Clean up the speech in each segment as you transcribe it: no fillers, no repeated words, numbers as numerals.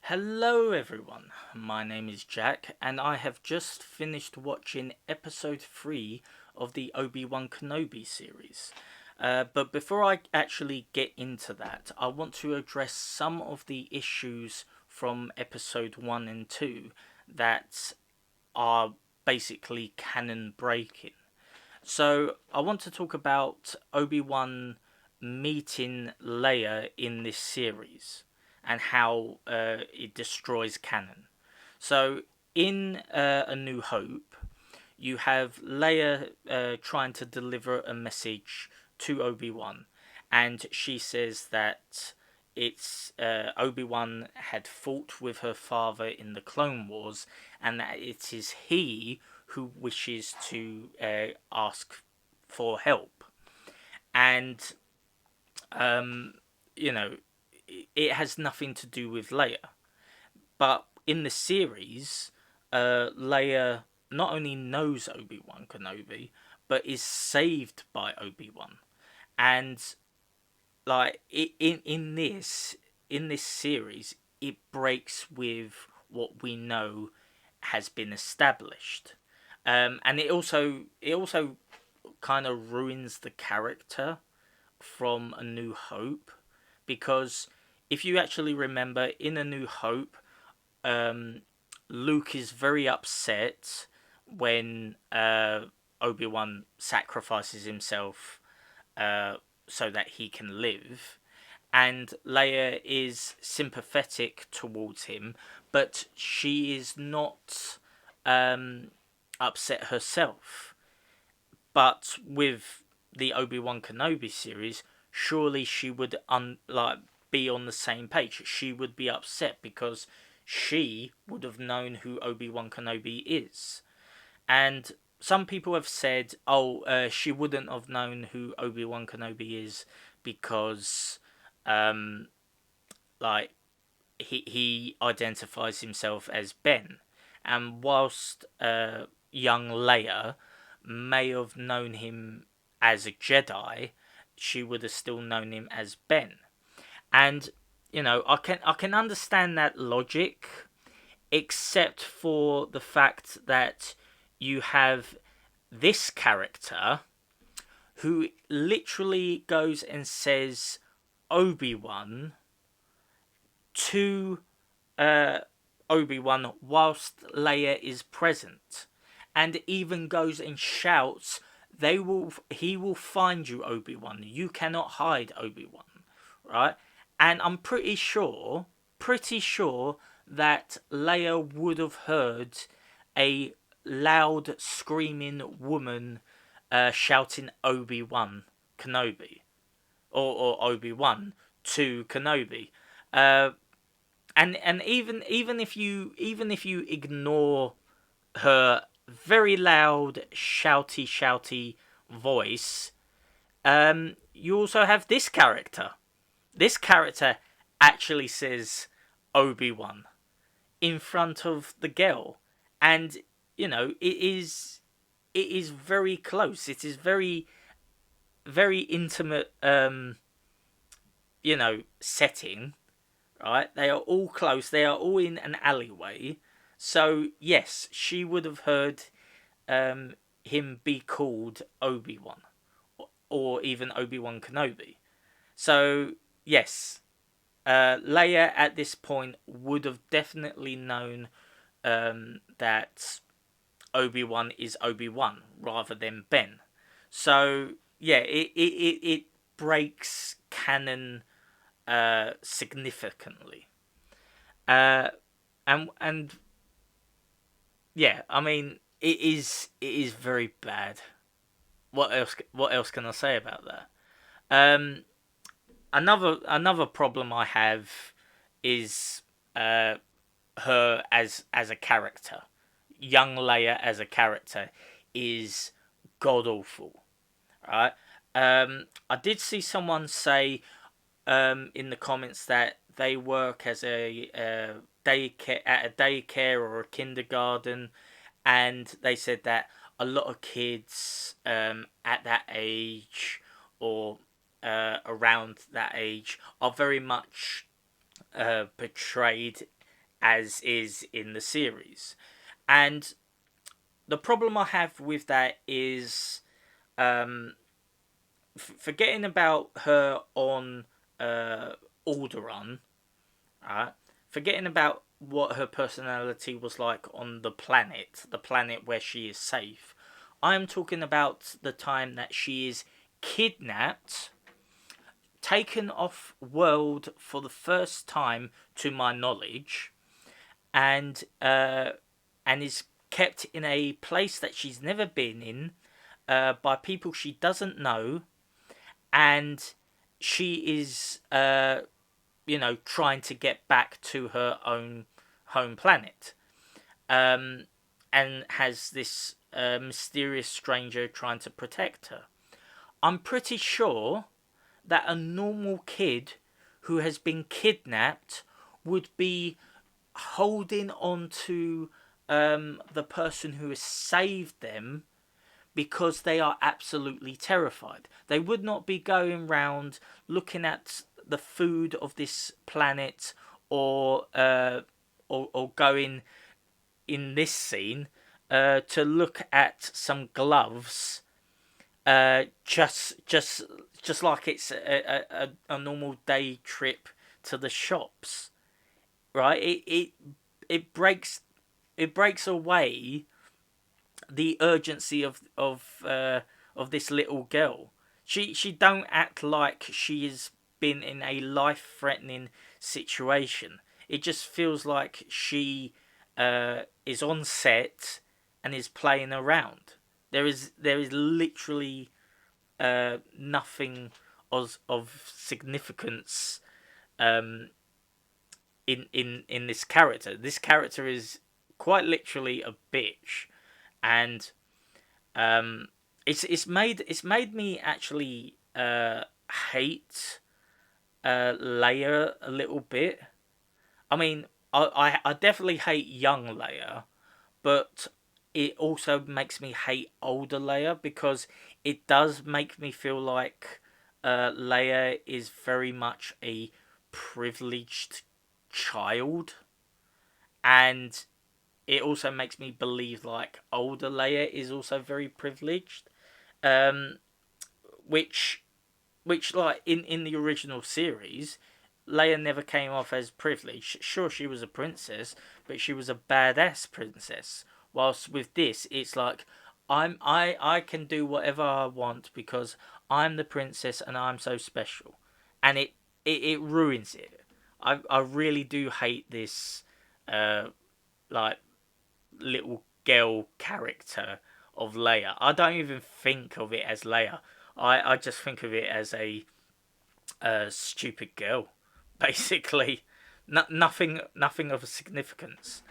Hello, everyone. My name is Jack, and I have just finished watching episode 3 of the Obi-Wan Kenobi series. But before I actually get into that, I want to address some of the issues from episode 1 and 2 that are basically canon breaking. So, I want to talk about Obi-Wan meeting Leia in this series and how it destroys canon. So, in A New Hope, you have Leia trying to deliver a message to Obi-Wan, and she says that it's Obi-Wan had fought with her father in the Clone Wars, and that it is he who wishes to ask for help. And um, you know, it has nothing to do with Leia. But in the series, Leia not only knows Obi-Wan Kenobi, but is saved by Obi-Wan. And like in this series, it breaks with what we know has been established. And it also kind of ruins the character from A New Hope, because if you actually remember, in A New Hope, um, Luke is very upset when Obi-Wan sacrifices himself so that he can live, and Leia is sympathetic towards him, but she is not um, upset herself. But with the Obi-Wan Kenobi series, surely she would be on the same page. She would be upset because she would have known who Obi-Wan Kenobi is. And some people have said, "Oh, she wouldn't have known who Obi-Wan Kenobi is because, um, like, he identifies himself as Ben." And whilst young Leia may have known him as a Jedi, she would have still known him as Ben. And I can understand that logic, except for the fact that you have this character who literally goes and says Obi-Wan to uh, Obi-Wan whilst Leia is present, and even goes and shouts, he will find you, Obi-Wan. You cannot hide, Obi-Wan." Right? And I'm pretty sure that Leia would have heard a loud screaming woman shouting Obi-Wan Kenobi, or Obi-Wan to Kenobi. Uh, and even if you ignore her very loud shouty voice, you also have this character. This character actually says Obi-Wan in front of the girl, and it is very close. It is very very intimate setting, right? They are all close. They are all in an alleyway. So yes, she would have heard him be called Obi-Wan, or even Obi-Wan Kenobi. So yes, Leia at this point would have definitely known that Obi-Wan is Obi-Wan rather than Ben. So yeah, it breaks canon significantly. Uh, and yeah, I mean it is very bad. What else can I say about that? Um, another problem I have is her as a character. Young Leia as a character is god awful, right? I did see someone say in the comments that they work as a daycare at a daycare or a kindergarten, and they said that a lot of kids at that age, or around that age, are very much portrayed as is in the series. And the problem I have with that is um, forgetting about her on Alderaan, right? Forgetting about what her personality was like on the planet where she is safe. I am talking about the time that she is kidnapped, taken off world for the first time, to my knowledge, and is kept in a place that she's never been in by people she doesn't know, and she is trying to get back to her own home planet, um, and has this mysterious stranger trying to protect her. I'm pretty sure that a normal kid who has been kidnapped would be holding on to the person who has saved them because they are absolutely terrified. They would not be going round looking at the food of this planet, or going in this scene to look at some gloves, just like it's a normal day trip to the shops, right? It breaks away the urgency of this little girl. She don't act like she has been in a life threatening situation. It just feels like she is on set and is playing around. There is literally nothing of significance in this character. This character is quite literally a bitch, and it's made me actually hate Leia a little bit. I mean, I definitely hate young Leia, but it also makes me hate older Leia, because it does make me feel like Leia is very much a privileged child, and it also makes me believe like older Leia is also very privileged, um, which like in the original series, Leia never came off as privileged. Sure, she was a princess, but she was a badass princess. Whilst with this, it's like I can do whatever I want because I'm the princess and I'm so special, and it ruins it. I really do hate this like little girl character of Leia. I don't even think of it as Leia. I just think of it as a stupid girl, basically. Nothing of significance.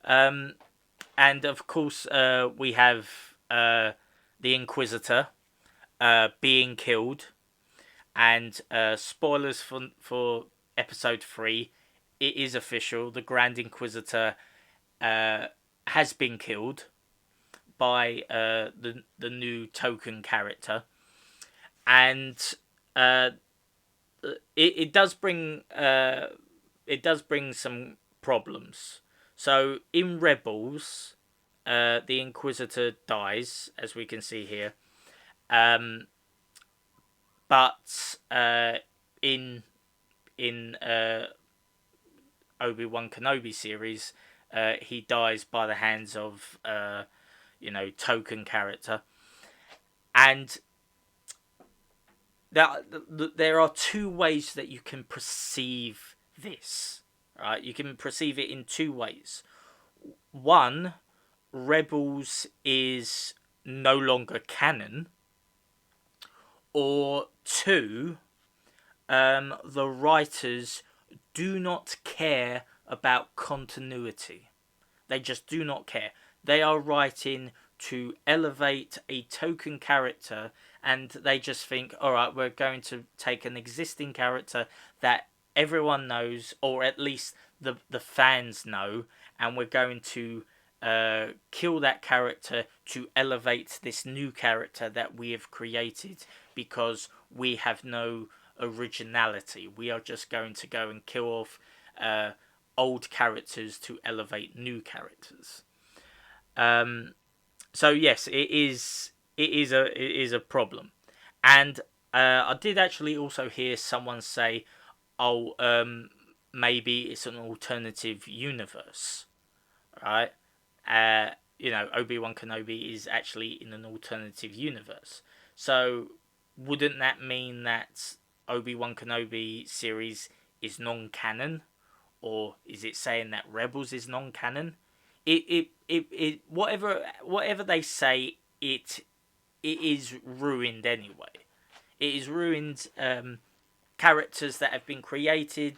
Um, and of course, we have the Inquisitor being killed, and spoilers for episode 3. It is official. The Grand Inquisitor has been killed by the new token character, and uh, it does bring some problems. So in Rebels, the Inquisitor dies, as we can see here, um, but in Obi-Wan Kenobi series, he dies by the hands of token character, and there are two ways that you can perceive this. Right, you can perceive it in two ways. One, Rebels is no longer canon, or two, the writers do not care about continuity. They just do not care. They are writing to elevate a token character, and they just think, all right, we're going to take an existing character that everyone knows, or at least the fans know, and we're going to kill that character to elevate this new character that we have created, because we have no originality. We are just going to go and kill off old characters to elevate new characters. So yes, it is a problem, and I did actually also hear someone say, "Oh, maybe it's an alternative universe, right?" Obi-Wan Kenobi is actually in an alternative universe. So wouldn't that mean that Obi-Wan Kenobi series is non-canon, or is it saying that Rebels is non-canon? Whatever they say, it is ruined anyway. It is ruined. Characters that have been created,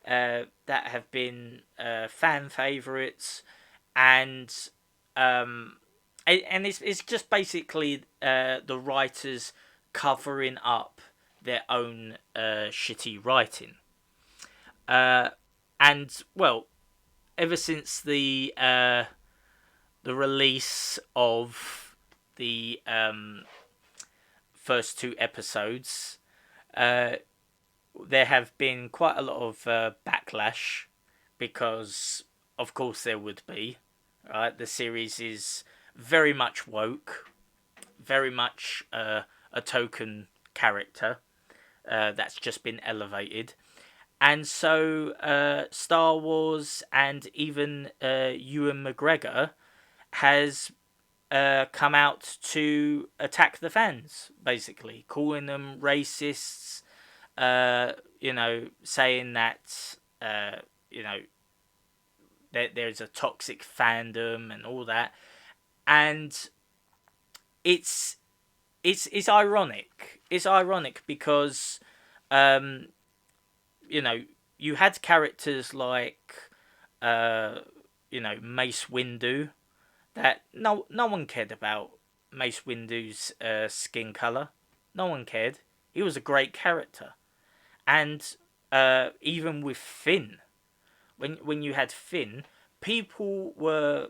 that have been fan favorites, and it's just basically the writers covering up their own shitty writing. And well, ever since the release of the first two episodes, there have been quite a lot of backlash, because of course there would be. Right, the series is very much woke, very much a token character that's just been elevated. And so Star Wars and even Ewan McGregor has come out to attack the fans, basically, calling them racists, saying that, there's a toxic fandom and all that. And it's ironic. It's ironic because, you had characters like, Mace Windu, that no one cared about Mace Windu's skin color. No one cared. He was a great character. And even with Finn, when you had Finn, people were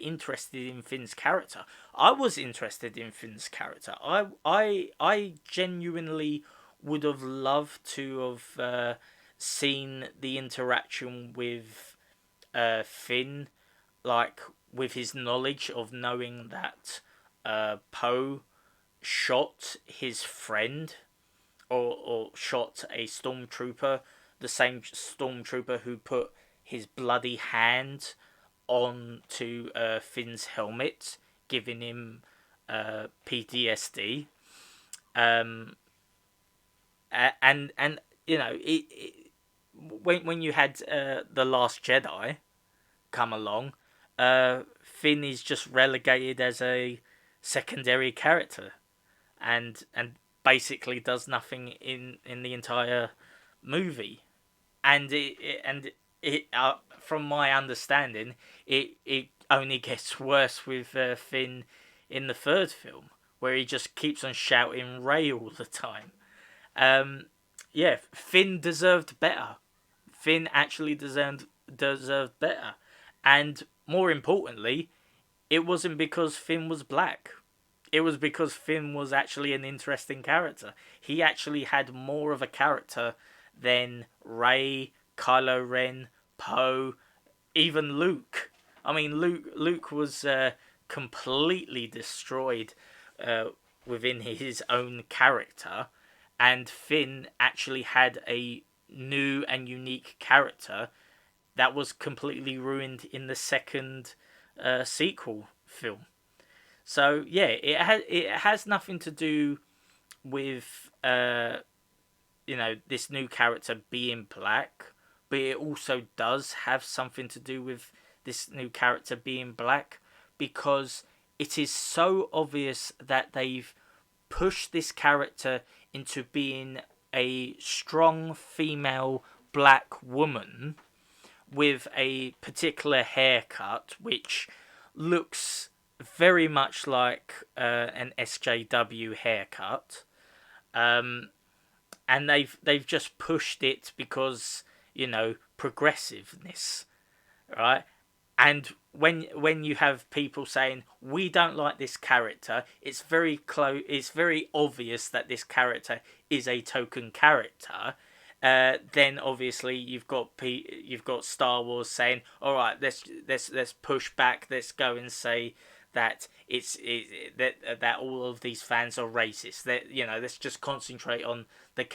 interested in Finn's character. I was interested in Finn's character. I genuinely would have loved to have seen the interaction with Finn, like with his knowledge of knowing that Poe shot his friend, or shot a stormtrooper, the same stormtrooper who put his bloody hand onto Finn's helmet, giving him PTSD. And when you had the Last Jedi come along, Finn is just relegated as a secondary character, and basically does nothing in the entire movie. And it from my understanding, it only gets worse with Finn in the third film, where he just keeps on shouting "Rey" all the time. Finn deserved better. Finn actually deserved better. And more importantly, it wasn't because Finn was black. It was because Finn was actually an interesting character. He actually had more of a character than Rey, Kylo Ren, Poe, even Luke. I mean, Luke was completely destroyed within his own character, and Finn actually had a new and unique character that was completely ruined in the second sequel film. So yeah, it has nothing to do with this new character being black, but it also does have something to do with this new character being black, because it is so obvious that they've pushed this character into being a strong female black woman with a particular haircut which looks very much like an SJW haircut, and they've just pushed it because progressiveness, right? And when you have people saying we don't like this character, it's very obvious that this character is a token character. then obviously you've got Star Wars saying, all right, let's push back. Let's go and say that that all of these fans are racist. That let's just concentrate on the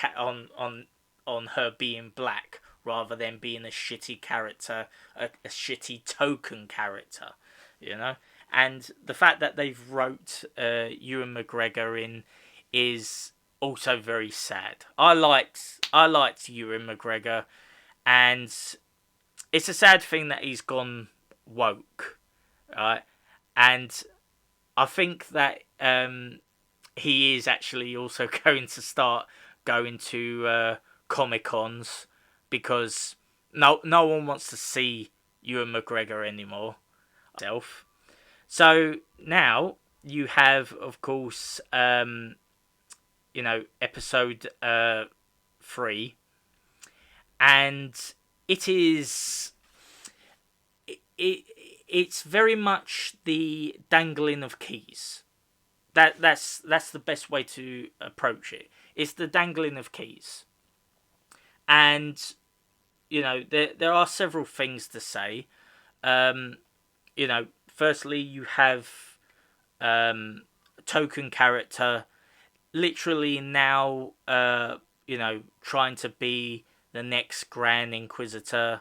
on her being black rather than being a shitty character, a shitty token character, And the fact that they've wrote Ewan McGregor in is also very sad. I liked Ewan McGregor, and it's a sad thing that he's gone woke, right? And I think that he is actually also going to start going to Comic Cons because no one wants to see Ewan McGregor anymore. So now you have, of course, episode 3, and it is it's very much the dangling of keys. That's the best way to approach it. It's the dangling of keys, and there are several things to say. Firstly, you have token character literally now trying to be the next Grand Inquisitor,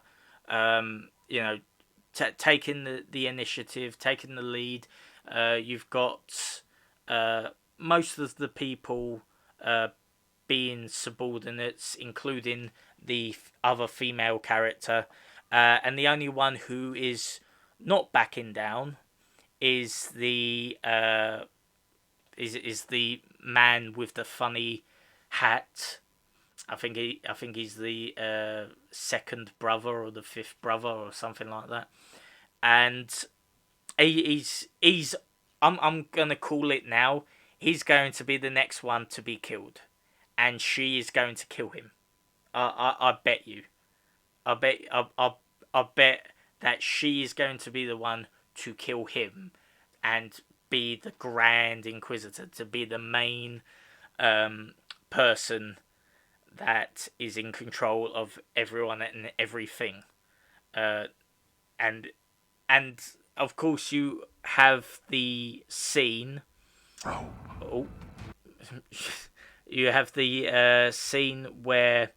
taking the initiative, taking the lead. You've got most of the people being subordinates, including the other female character, and the only one who is not backing down is the is the man with the funny hat. I think he's the second brother or the fifth brother or something like that. And he's I'm gonna call it now. He's going to be the next one to be killed, and she is going to kill him. I bet you. I bet that she is going to be the one to kill him, and be the Grand Inquisitor, to be the main person that is in control of everyone and everything. And of course you have the scene. Oh, you have the scene where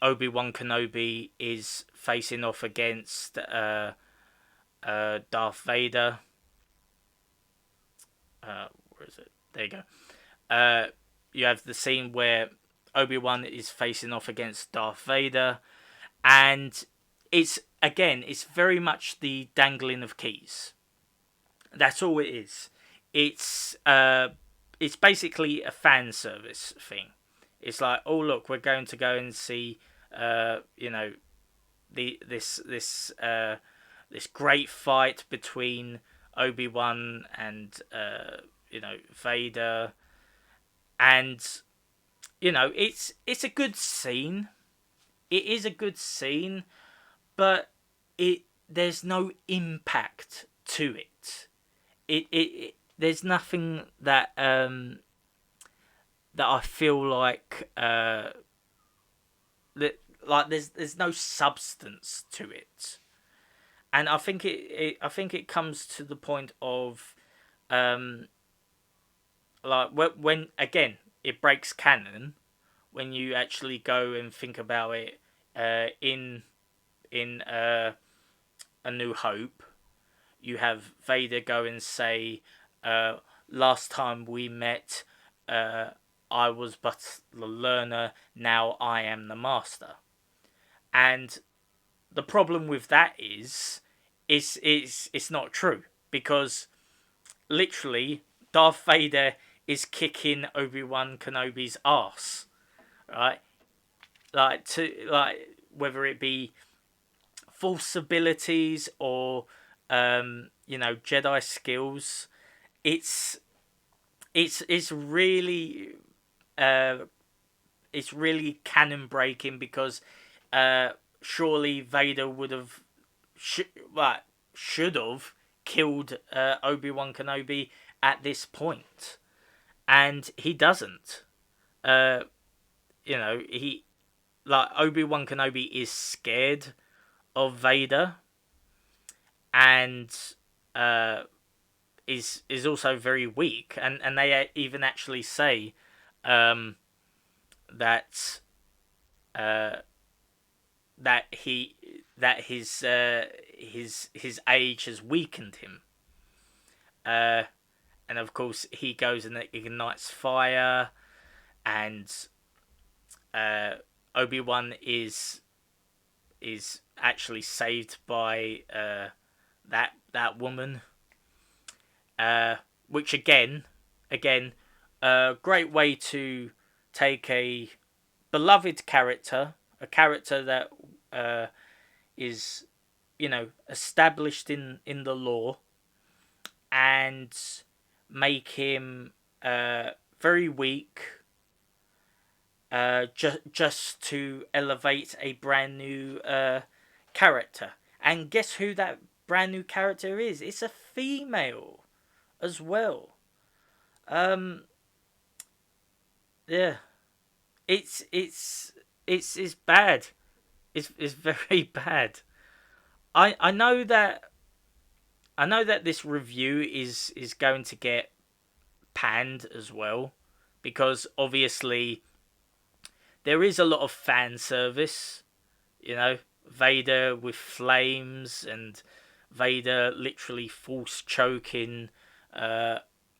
Obi-Wan Kenobi is facing off against Darth Vader. Where is it? There you go. You have the scene where Obi-Wan is facing off against Darth Vader, and it's very much the dangling of keys. That's all it is. It's basically a fan service thing. It's like, oh look, we're going to go and see, this great fight between Obi-Wan and Vader, and it's a good scene. It is a good scene, but there's no impact to it. It there's nothing that that I feel like there's no substance to it, and I think it comes to the point of when again it breaks canon when you actually go and think about it in A New Hope. You have Vader go and say, last time we met, I was but the learner, now I am the master. And the problem with that is it's not true, because literally Darth Vader is kicking Obi-Wan Kenobi's ass, right? Whether it be force abilities or Jedi skills, it's really canon breaking, because surely Vader would have should have killed Obi-Wan Kenobi at this point, and he doesn't. Uh, he like Obi-Wan Kenobi is scared of Vader, and uh, is also very weak, and they even actually say that uh, that he that his age has weakened him. Uh, and of course he goes and ignites fire, and uh, Obi-Wan is actually saved by that woman, which again, great way to take a beloved character, a character that is established in the lore, and make him very weak, just to elevate a brand new character. And guess who that brand new character is? It's a female as well. Yeah, it's bad. It's very bad. I know that this review is going to get panned as well, because obviously there is a lot of fan service. Vader with flames, and Vader literally force choking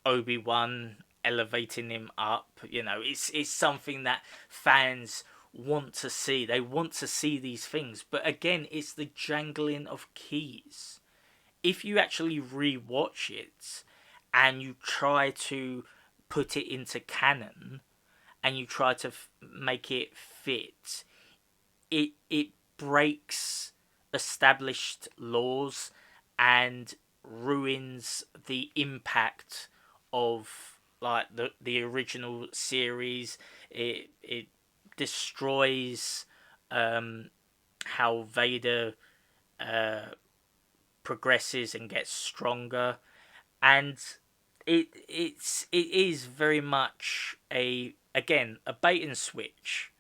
Obi-Wan, elevating him up. It's something that fans want to see. They want to see these things. But again, it's the jangling of keys. If you actually rewatch it and you try to put it into canon, and you try to make it fit, it breaks established laws and ruins the impact of like the original series. It destroys how Vader progresses and gets stronger, and it is very much a bait and switch.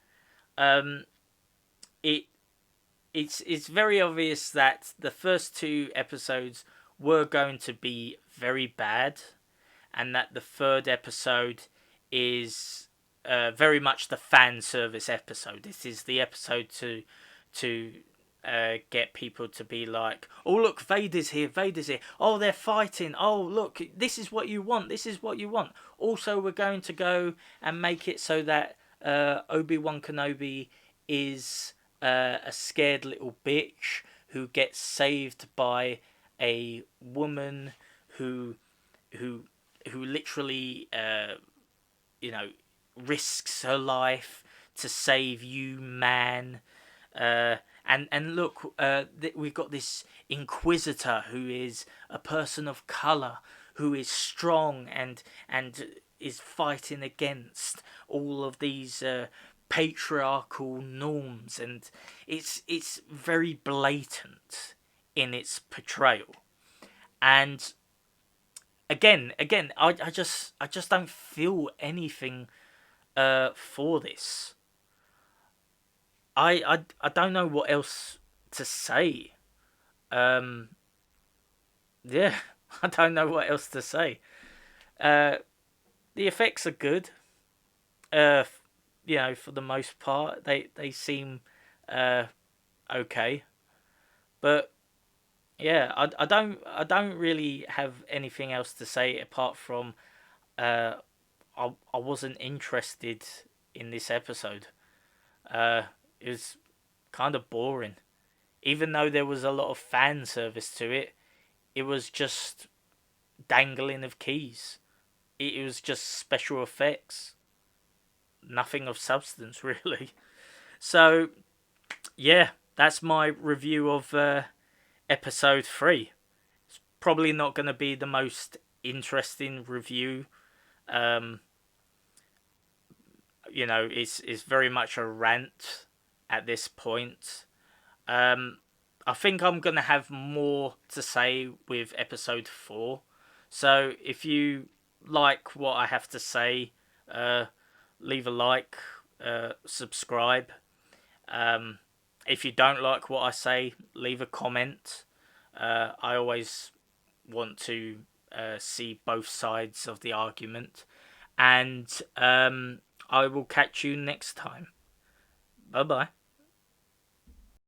It's very obvious that the first two episodes were going to be very bad, and that the third episode is very much the fan service episode. This is the episode to get people to be like, oh look, Vader's here. Oh, they're fighting. Oh look, this is what you want. Also, we're going to go and make it so that Obi-Wan Kenobi is a scared little bitch who gets saved by a woman who literally risks her life to save you, man. And look, we've got this Inquisitor who is a person of color, who is strong and is fighting against all of these patriarchal norms, and it's very blatant in its portrayal. And again, I just don't feel anything for this. I don't know what else to say. Yeah, I don't know what else to say. The effects are good. For the most part, they seem okay. But yeah, I don't really have anything else to say apart from I wasn't interested in this episode. It was kind of boring. Even though there was a lot of fan service to it, it was just dangling of keys. It was just special effects. Nothing of substance, really. So, yeah, that's my review of episode 3. It's probably not going to be the most interesting review. It's very much a rant at this point. I think I'm gonna have more to say with episode 4. So if you like what I have to say, leave a like, subscribe. If you don't like what I say, leave a comment. I always want to see both sides of the argument. And I will catch you next time. Bye bye.